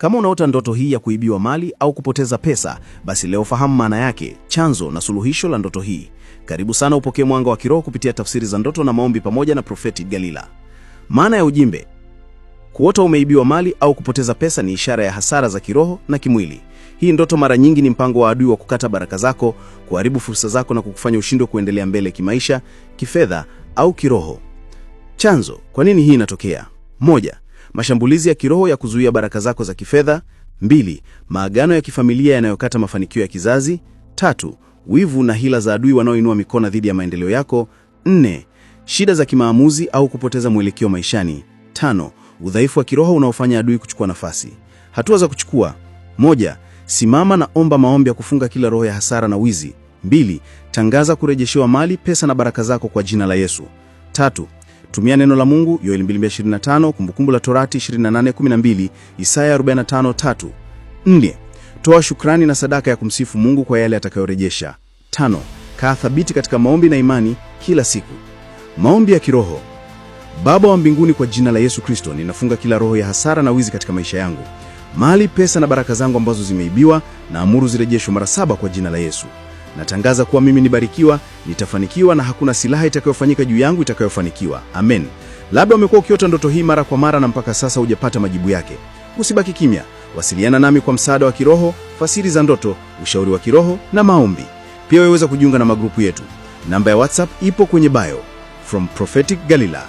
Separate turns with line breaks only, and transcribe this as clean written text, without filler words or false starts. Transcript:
Kama unaota ndoto hii ya kuibiwa mali au kupoteza pesa, basi leo fahamu maana yake, chanzo na suluhisho la ndoto hii. Karibu sana upokee mwanga wa kiroho kupitia tafsiri za ndoto na maombi pamoja na Prophet Galila. Maana ya ujumbe: kuota umeibiwa mali au kupoteza pesa ni ishara ya hasara za kiroho na kimwili. Hii ndoto mara nyingi ni mpango wa adui wa kukata baraka zako, kuharibu fursa zako na kukufanya ushindwe kuendelea mbele kimaisha, kifedha au kiroho. Chanzo: kwa nini hii inatokea? 1. Mashambulizi ya kiroho ya kuzuia baraka zako za kifedha. 2. Maagano ya kifamilia yanayokata mafanikio ya kizazi. 3. Wivu na hila za adui wanaoinua mikono dhidi ya maendeleo yako. 4. Shida za kimaamuzi au kupoteza mwelekeo maishani. 5. Udhaifu wa kiroho unaofanya adui kuchukua nafasi. Hatua za kuchukua: 1. Simama na omba maombi ya kufunga kila roho ya hasara na wizi. 2. Tangaza kurejeshewa mali, pesa na baraka zako kwa jina la Yesu. 3. Tumia neno la Mungu, Yoeli 2:25, Kumbukumbu la Torati 28:12, Isaya 45:3. 4. Toa shukrani na sadaka ya kumsifu Mungu kwa yale atakayorejesha. 5. Kaa thabiti katika maombi na imani kila siku. Maombi ya kiroho. Baba wa mbinguni, kwa jina la Yesu Kristo, ninafunga kila roho ya hasara na wizi katika maisha yangu. Mali, pesa na baraka zangu ambazo zimeibiwa, na amuru zirejeshwe mara 7 kwa jina la Yesu. Natangaza kuwa mimi nibarikiwa, nitafanikiwa na hakuna silaha itakayofanyika juu yangu itakayofanikiwa. Amen. Labda umekuwa ukiota ndoto hii mara kwa mara na mpaka sasa hujapata majibu yake. Usibaki kimya. Wasiliana nami kwa msaada wa kiroho, fasiri za ndoto, ushauri wa kiroho na maombi. Pia waweza kujiunga na magrupu yetu. Namba ya WhatsApp ipo kwenye bio. From Prophetic Galila.